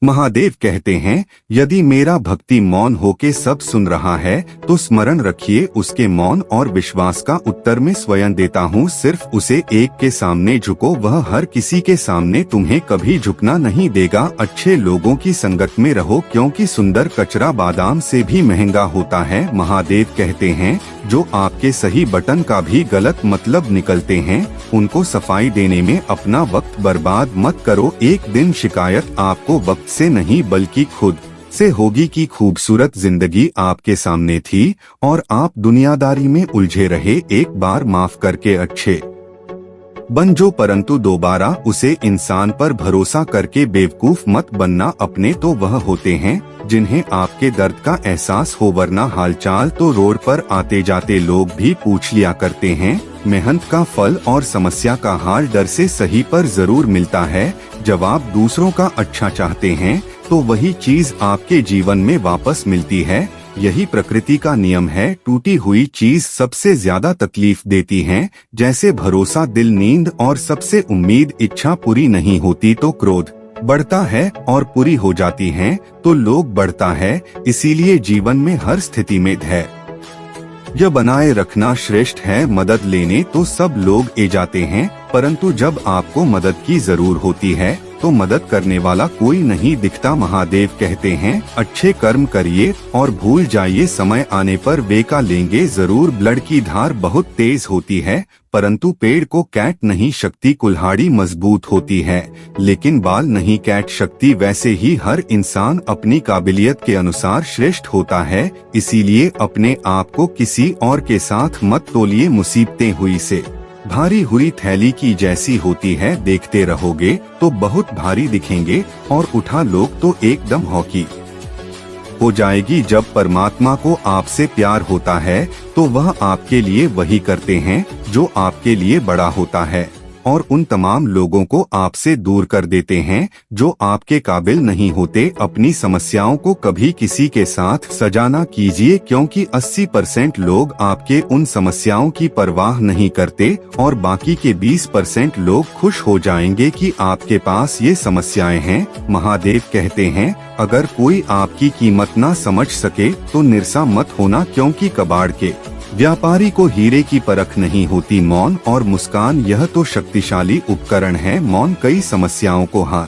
महादेव कहते हैं, यदि मेरा भक्ति मौन होके सब सुन रहा है तो स्मरण रखिए उसके मौन और विश्वास का उत्तर मैं स्वयं देता हूँ। सिर्फ उसे एक के सामने झुको, वह हर किसी के सामने तुम्हें कभी झुकना नहीं देगा। अच्छे लोगों की संगत में रहो क्योंकि सुंदर कचरा बादाम से भी महंगा होता है। महादेव कहते हैं, जो आपके सही बटन का भी गलत मतलब निकलते हैं उनको सफाई देने में अपना वक्त बर्बाद मत करो। एक दिन शिकायत आपको वक्त से नहीं बल्कि खुद से होगी कि खूबसूरत जिंदगी आपके सामने थी और आप दुनियादारी में उलझे रहे। एक बार माफ करके अच्छे बन जो, परंतु दोबारा उसे इंसान पर भरोसा करके बेवकूफ मत बनना। अपने तो वह होते हैं जिन्हें आपके दर्द का एहसास हो, वरना हालचाल तो रोड पर आते जाते लोग भी पूछ लिया करते हैं। मेहनत का फल और समस्या का हाल डर से सही पर जरूर मिलता है। जब आप दूसरों का अच्छा चाहते हैं तो वही चीज आपके जीवन में वापस मिलती है। यही प्रकृति का नियम है। टूटी हुई चीज सबसे ज्यादा तकलीफ देती है। जैसे भरोसा दिल नींद और सबसे उम्मीद इच्छा पूरी नहीं होती तो क्रोध बढ़ता है और पूरी हो जाती है तो लोग बढ़ता है। इसीलिए जीवन में हर स्थिति में धैर्य यह बनाए रखना श्रेष्ठ है। मदद लेने तो सब लोग ए जाते हैं, परंतु जब आपको मदद की जरूरत होती है तो मदद करने वाला कोई नहीं दिखता। महादेव कहते हैं, अच्छे कर्म करिए और भूल जाइए, समय आने पर वे का लेंगे जरूर। ब्लड की धार बहुत तेज होती है, परंतु पेड़ को काट नहीं सकती। कुल्हाड़ी मजबूत होती है लेकिन बाल नहीं काट सकती। वैसे ही हर इंसान अपनी काबिलियत के अनुसार श्रेष्ठ होता है। इसीलिए अपने आप को किसी और के साथ मत तोलिए। मुसीबतें हुई से भारी हुई थैली की जैसी होती है, देखते रहोगे तो बहुत भारी दिखेंगे और उठा लोग तो एकदम हौकी हो जाएगी। जब परमात्मा को आपसे प्यार होता है तो वह आपके लिए वही करते हैं जो आपके लिए बड़ा होता है और उन तमाम लोगों को आपसे दूर कर देते हैं जो आपके काबिल नहीं होते। अपनी समस्याओं को कभी किसी के साथ साझा ना कीजिए क्योंकि 80% लोग आपके उन समस्याओं की परवाह नहीं करते और बाकी के 20% लोग खुश हो जाएंगे कि आपके पास ये समस्याएं हैं। महादेव कहते हैं, अगर कोई आपकी कीमत ना समझ सके तो निराश मत होना क्योंकि कबाड़ के व्यापारी को हीरे की परख नहीं होती। मौन और मुस्कान यह तो शक्तिशाली उपकरण है। मौन कई समस्याओं को हल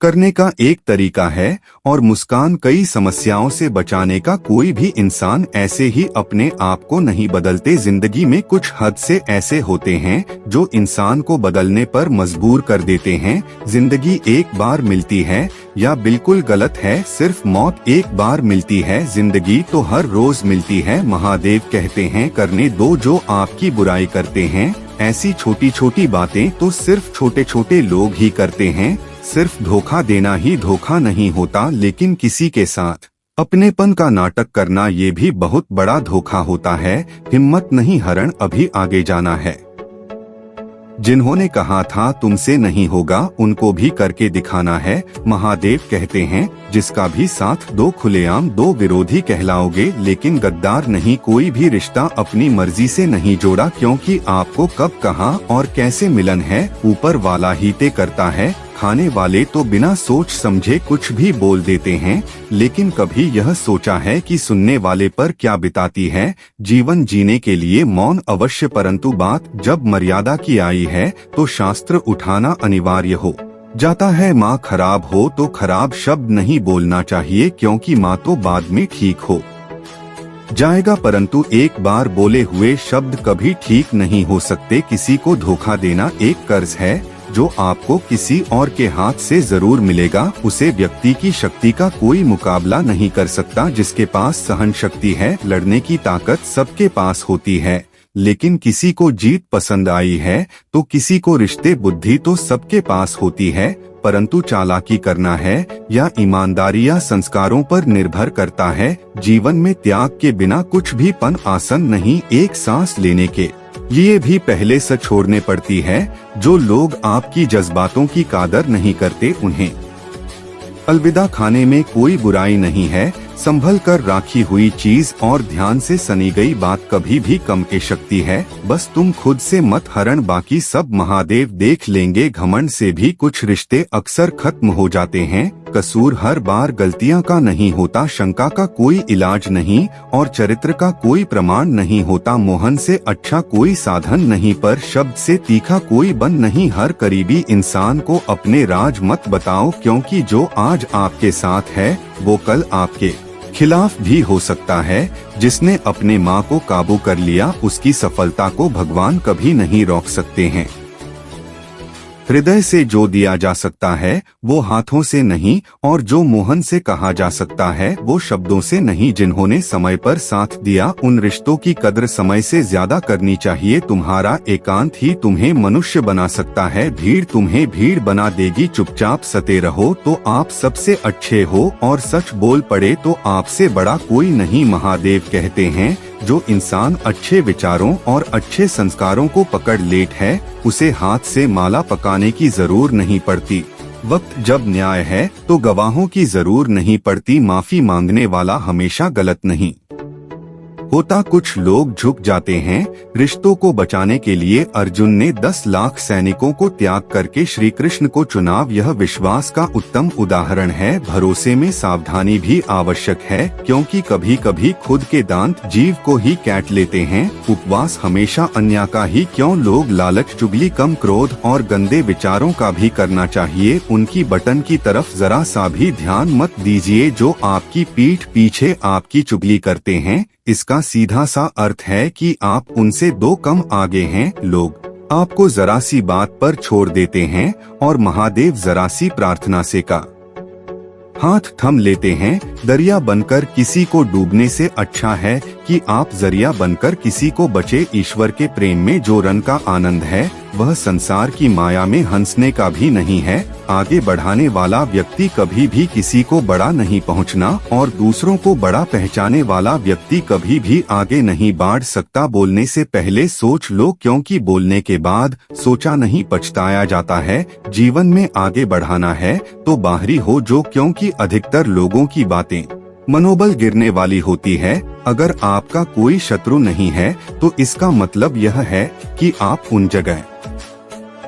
करने का एक तरीका है और मुस्कान कई समस्याओं से बचाने का। कोई भी इंसान ऐसे ही अपने आप को नहीं बदलते। जिंदगी में कुछ हद से ऐसे होते हैं जो इंसान को बदलने पर मजबूर कर देते हैं। जिंदगी एक बार मिलती है या बिल्कुल गलत है, सिर्फ मौत एक बार मिलती है। जिंदगी तो हर रोज मिलती है। महादेव कहते हैं, करने दो जो आपकी बुराई करते हैं। ऐसी छोटी छोटी बातें तो सिर्फ छोटे छोटे लोग ही करते हैं। सिर्फ धोखा देना ही धोखा नहीं होता, लेकिन किसी के साथ अपनेपन का नाटक करना ये भी बहुत बड़ा धोखा होता है। हिम्मत नहीं हरण, अभी आगे जाना है। जिन्होंने कहा था तुमसे नहीं होगा, उनको भी करके दिखाना है। महादेव कहते हैं, जिसका भी साथ दो खुलेआम दो विरोधी कहलाओगे, लेकिन गद्दार नहीं। कोई भी रिश्ता अपनी मर्जी से नहीं जोड़ा क्योंकि आपको कब कहाँ और कैसे मिलन है ऊपर वाला ही तय करता है। खाने वाले तो बिना सोच समझे कुछ भी बोल देते हैं, लेकिन कभी यह सोचा है कि सुनने वाले पर क्या बिताती है। जीवन जीने के लिए मौन अवश्य, परंतु बात जब मर्यादा की आई है तो शास्त्र उठाना अनिवार्य हो जाता है। माँ खराब हो तो खराब शब्द नहीं बोलना चाहिए क्योंकि माँ तो बाद में ठीक हो जाएगा, परंतु एक बार बोले हुए शब्द कभी ठीक नहीं हो सकते। किसी को धोखा देना एक कर्ज है जो आपको किसी और के हाथ से जरूर मिलेगा। उसे व्यक्ति की शक्ति का कोई मुकाबला नहीं कर सकता। जिसके पास सहन शक्ति है, लड़ने की ताकत सबके पास होती है, लेकिन किसी को जीत पसंद आई है तो किसी को रिश्ते बुद्धि तो सबके पास होती है, परंतु चालाकी करना है या ईमानदारी या संस्कारों पर निर्भर करता है। जीवन में त्याग के बिना कुछ भी पन आसन नहीं। एक सांस लेने के लिए भी पहले से छोड़ने पड़ती है। जो लोग आपकी जज्बातों की कदर नहीं करते उन्हें अलविदा खाने में कोई बुराई नहीं है। संभल कर राखी हुई चीज और ध्यान से सनी गई बात कभी भी कम के शक्ति है। बस तुम खुद से मत हरण, बाकी सब महादेव देख लेंगे। घमंड से भी कुछ रिश्ते अक्सर खत्म हो जाते हैं। कसूर हर बार गलतियां का नहीं होता, शंका का कोई इलाज नहीं और चरित्र का कोई प्रमाण नहीं होता। मोहन से अच्छा कोई साधन नहीं, पर शब्द से तीखा कोई बन नहीं। हर करीबी इंसान को अपने राज मत बताओ, क्योंकि जो आज आपके साथ है वो कल आपके खिलाफ भी हो सकता है। जिसने अपने माँ को काबू कर लिया, उसकी सफलता को भगवान कभी नहीं रोक सकते हैं। हृदय से जो दिया जा सकता है वो हाथों से नहीं, और जो मोहन से कहा जा सकता है वो शब्दों से नहीं। जिन्होंने समय पर साथ दिया, उन रिश्तों की कद्र समय से ज्यादा करनी चाहिए। तुम्हारा एकांत ही तुम्हें मनुष्य बना सकता है, भीड़ तुम्हें भीड़ बना देगी। चुपचाप सते रहो तो आप सबसे अच्छे हो, और सच बोल पड़े तो आपसे बड़ा कोई नहीं। महादेव कहते हैं, जो इंसान अच्छे विचारों और अच्छे संस्कारों को पकड़ लेट है, उसे हाथ से माला पकाने की जरूर नहीं पड़ती। वक्त जब न्याय है तो गवाहों की जरूर नहीं पड़ती। माफी मांगने वाला हमेशा गलत नहीं होता। कुछ लोग झुक जाते हैं रिश्तों को बचाने के लिए। अर्जुन ने 10 लाख सैनिकों को त्याग करके श्री कृष्ण को चुनाव, यह विश्वास का उत्तम उदाहरण है। भरोसे में सावधानी भी आवश्यक है, क्योंकि कभी कभी खुद के दांत जीव को ही काट लेते हैं। उपवास हमेशा अन्य का ही क्यों, लोग लालच, चुगली कम, क्रोध और गंदे विचारों का भी करना चाहिए। उनकी बटन की तरफ जरा सा भी ध्यान मत दीजिए। जो आपकी पीठ पीछे आपकी चुगली करते हैं, इसका सीधा सा अर्थ है कि आप उनसे 2 कम आगे हैं। लोग आपको जरा सी बात पर छोड़ देते हैं और महादेव जरा सी प्रार्थना से का हाथ थम लेते हैं। दरिया बनकर किसी को डूबने से अच्छा है कि आप जरिया बनकर किसी को बचे। ईश्वर के प्रेम में जो रन का आनंद है, वह संसार की माया में हंसने का भी नहीं है। आगे बढ़ाने वाला व्यक्ति कभी भी किसी को बड़ा नहीं पहुंचना, और दूसरों को बड़ा पहचाने वाला व्यक्ति कभी भी आगे नहीं बढ़ सकता। बोलने से पहले सोच लो, क्योंकि बोलने के बाद सोचा नहीं पछताया जाता है। जीवन में आगे बढ़ाना है तो बाहरी हो जो, क्योंकि अधिकतर लोगों की बातें मनोबल गिरने वाली होती है। अगर आपका कोई शत्रु नहीं है तो इसका मतलब यह है कि आप उन जगह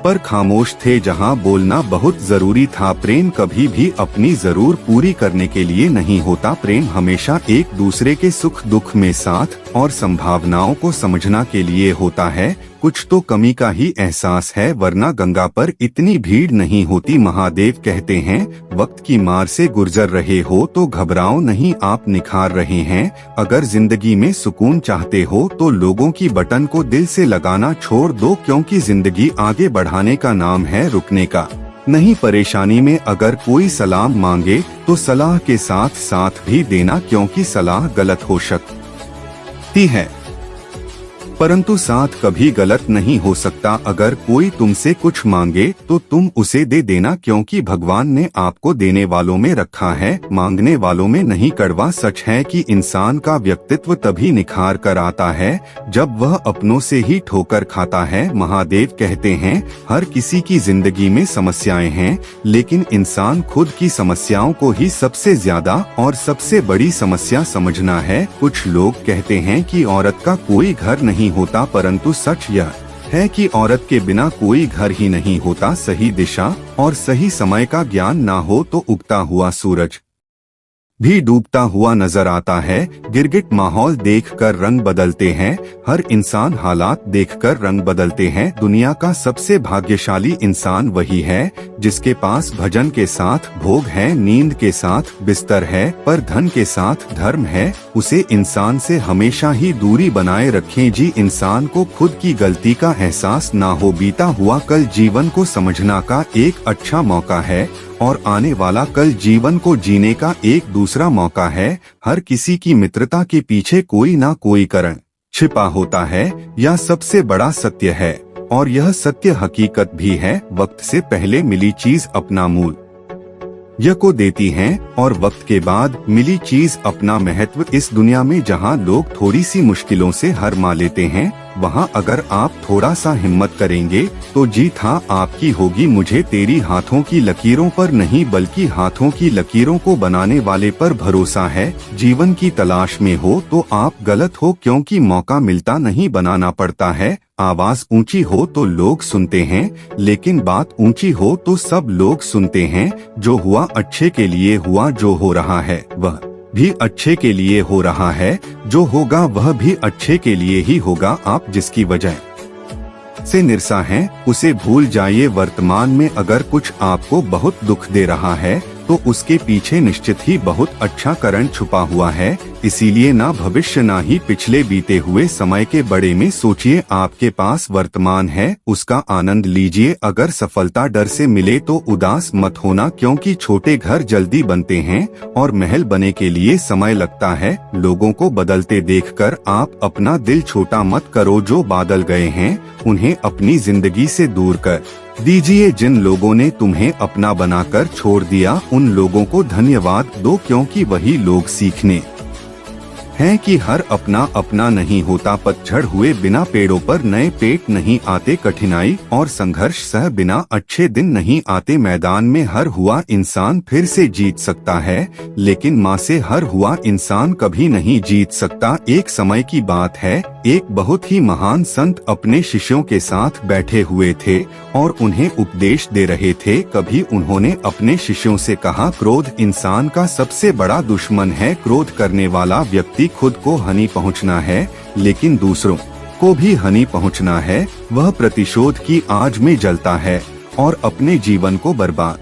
पर खामोश थे जहां बोलना बहुत जरूरी था। प्रेम कभी भी अपनी जरूर पूरी करने के लिए नहीं होता। प्रेम हमेशा एक दूसरे के सुख दुख में साथ और संभावनाओं को समझना के लिए होता है। कुछ तो कमी का ही एहसास है, वरना गंगा पर इतनी भीड़ नहीं होती। महादेव कहते हैं, वक्त की मार से गुजर रहे हो तो घबराओ नहीं, आप निखार रहे हैं। अगर जिंदगी में सुकून चाहते हो तो लोगों की बटन को दिल से लगाना छोड़ दो, क्योंकि जिंदगी आगे बढ़ाने का नाम है, रुकने का नहीं। परेशानी में अगर कोई सलाह मांगे तो सलाह के साथ साथ भी देना, क्योंकि सलाह गलत हो सकती है परंतु साथ कभी गलत नहीं हो सकता। अगर कोई तुमसे कुछ मांगे तो तुम उसे दे देना, क्योंकि भगवान ने आपको देने वालों में रखा है, मांगने वालों में नहीं। कड़वा सच है कि इंसान का व्यक्तित्व तभी निखार कर आता है जब वह अपनों से ही ठोकर खाता है। महादेव कहते हैं, हर किसी की जिंदगी में समस्याएं हैं, लेकिन इंसान खुद की समस्याओं को ही सबसे ज्यादा और सबसे बड़ी समस्या समझना है। कुछ लोग कहते हैं कि औरत का कोई घर नहीं होता, परंतु सच यह है कि औरत के बिना कोई घर ही नहीं होता। सही दिशा और सही समय का ज्ञान ना हो तो उगता हुआ सूरज भी डूबता हुआ नजर आता है। गिरगिट माहौल देखकर रंग बदलते हैं, हर इंसान हालात देखकर रंग बदलते हैं। दुनिया का सबसे भाग्यशाली इंसान वही है जिसके पास भजन के साथ भोग है, नींद के साथ बिस्तर है, पर धन के साथ धर्म है। उसे इंसान से हमेशा ही दूरी बनाए रखें जी। इंसान को खुद की गलती का एहसास ना हो। बीता हुआ कल जीवन को समझना का एक अच्छा मौका है, और आने वाला कल जीवन को जीने का एक दूसरा मौका है। हर किसी की मित्रता के पीछे कोई ना कोई कारण छिपा होता है, यह सबसे बड़ा सत्य है, और यह सत्य हकीकत भी है। वक्त से पहले मिली चीज अपना मूल यह को देती हैं, और वक्त के बाद मिली चीज अपना महत्व। इस दुनिया में जहां लोग थोड़ी सी मुश्किलों से हार मान लेते हैं, वहाँ अगर आप थोड़ा सा हिम्मत करेंगे तो जीत हाँ आपकी होगी। मुझे तेरी हाथों की लकीरों पर नहीं बल्कि हाथों की लकीरों को बनाने वाले पर भरोसा है। जीवन की तलाश में हो तो आप गलत हो, क्योंकि मौका मिलता नहीं बनाना पड़ता है। आवाज ऊंची हो तो लोग सुनते हैं, लेकिन बात ऊंची हो तो सब लोग सुनते हैं। जो हुआ अच्छे के लिए हुआ, जो हो रहा है वह भी अच्छे के लिए हो रहा है, जो होगा वह भी अच्छे के लिए ही होगा। आप जिसकी वजह से निराशा हैं, उसे भूल जाइए। वर्तमान में अगर कुछ आपको बहुत दुख दे रहा है तो उसके पीछे निश्चित ही बहुत अच्छा कारण छुपा हुआ है। इसीलिए ना भविष्य ना ही पिछले बीते हुए समय के बारे में सोचिए। आपके पास वर्तमान है, उसका आनंद लीजिए। अगर सफलता डर से मिले तो उदास मत होना, क्योंकि छोटे घर जल्दी बनते हैं और महल बने के लिए समय लगता है। लोगों को बदलते देखकर आप अपना दिल छोटा मत करो। जो बादल गए हैं उन्हें अपनी जिंदगी से दूर कर दीजिए। जिन लोगों ने तुम्हें अपना बनाकर छोड़ दिया उन लोगों को धन्यवाद दो, क्योंकि वही लोग सीखने हैं कि हर अपना अपना नहीं होता। पतझड़ हुए बिना पेड़ों पर नए पेट नहीं आते। कठिनाई और संघर्ष सह बिना अच्छे दिन नहीं आते। मैदान में हर हुआ इंसान फिर से जीत सकता है, लेकिन माँ से हर हुआ इंसान कभी नहीं जीत सकता। एक समय की बात है, एक बहुत ही महान संत अपने शिष्यों के साथ बैठे हुए थे और उन्हें उपदेश दे रहे थे। कभी उन्होंने अपने शिष्यों से कहा, क्रोध इंसान का सबसे बड़ा दुश्मन है। क्रोध करने वाला व्यक्ति खुद को हानि पहुंचना है, लेकिन दूसरों को भी हानि पहुंचना है। वह प्रतिशोध की आग में जलता है और अपने जीवन को बर्बाद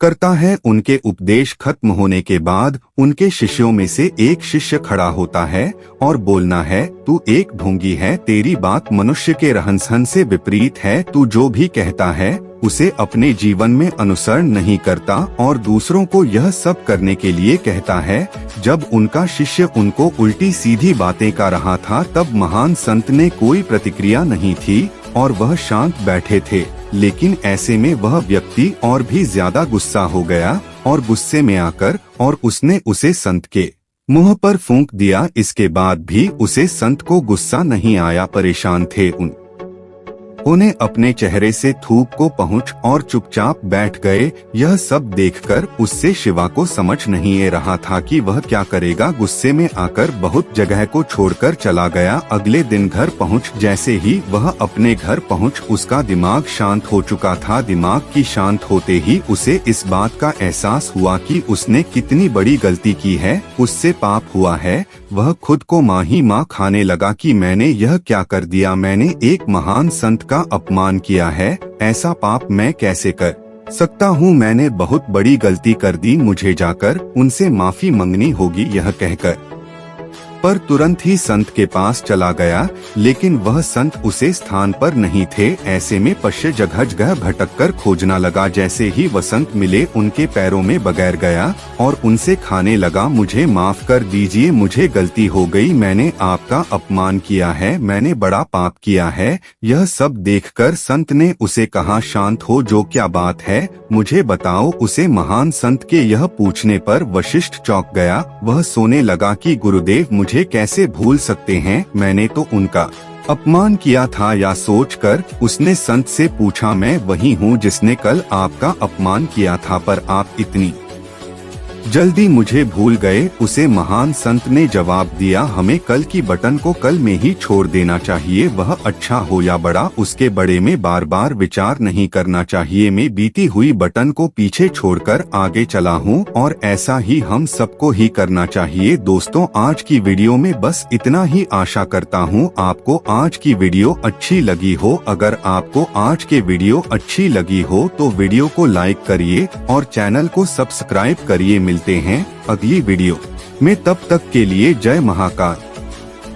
करता है। उनके उपदेश खत्म होने के बाद उनके शिष्यों में से एक शिष्य खड़ा होता है और बोलना है, तू एक ढोंगी है। तेरी बात मनुष्य के रहन सहन से विपरीत है। तू जो भी कहता है उसे अपने जीवन में अनुसरण नहीं करता और दूसरों को यह सब करने के लिए कहता है। जब उनका शिष्य उनको उल्टी सीधी बातें कर रहा था तब महान संत ने कोई प्रतिक्रिया नहीं थी और वह शांत बैठे थे। लेकिन ऐसे में वह व्यक्ति और भी ज्यादा गुस्सा हो गया और गुस्से में आकर और उसने उसे संत के मुंह पर फूंक दिया। इसके बाद भी उसे संत को गुस्सा नहीं आया। परेशान थे उन्हें अपने चेहरे से थूक को पहुंच और चुपचाप बैठ गए। यह सब देखकर उससे शिवा को समझ नहीं आ रहा था कि वह क्या करेगा। गुस्से में आकर बहुत जगह को छोड़कर चला गया। अगले दिन घर पहुंच जैसे ही वह अपने घर पहुंच उसका दिमाग शांत हो चुका था। दिमाग की शांत होते ही उसे इस बात का एहसास हुआ कि उसने कितनी बड़ी गलती की है, उससे पाप हुआ है। वह खुद को माँ ही माँ खाने लगा कि मैंने यह क्या कर दिया। मैंने एक महान संत का अपमान किया है। ऐसा पाप मैं कैसे कर सकता हूँ। मैंने बहुत बड़ी गलती कर दी। मुझे जाकर उनसे माफी मांगनी होगी। यह कहकर पर तुरंत ही संत के पास चला गया, लेकिन वह संत उसे स्थान पर नहीं थे। ऐसे में पश्य जगह जगह भटककर खोजना लगा। जैसे ही वसंत मिले उनके पैरों में बगैर गया और उनसे खाने लगा, मुझे माफ कर दीजिए, मुझे गलती हो गई। मैंने आपका अपमान किया है, मैंने बड़ा पाप किया है। यह सब देखकर संत ने उसे कहा, शांत हो, जो क्या बात है मुझे बताओ। उसे महान संत के यह पूछने पर वशिष्ठ चौंक गया। वह सोने लगा कि गुरुदेव मुझे कैसे भूल सकते हैं, मैंने तो उनका अपमान किया था। या सोचकर उसने संत से पूछा, मैं वही हूँ जिसने कल आपका अपमान किया था, पर आप इतनी जल्दी मुझे भूल गए। उसे महान संत ने जवाब दिया, हमें कल की बटन को कल में ही छोड़ देना चाहिए। वह अच्छा हो या बड़ा, उसके बड़े में बार बार विचार नहीं करना चाहिए। मैं बीती हुई बटन को पीछे छोड़कर आगे चला हूँ और ऐसा ही हम सबको ही करना चाहिए। दोस्तों, आज की वीडियो में बस इतना ही। आशा करता हूँ आपको आज की वीडियो अच्छी लगी हो। अगर आपको आज के वीडियो अच्छी लगी हो तो वीडियो को लाइक करिए और चैनल को सब्सक्राइब करिए। मिलते हैं अगली वीडियो में, तब तक के लिए जय महाकाल।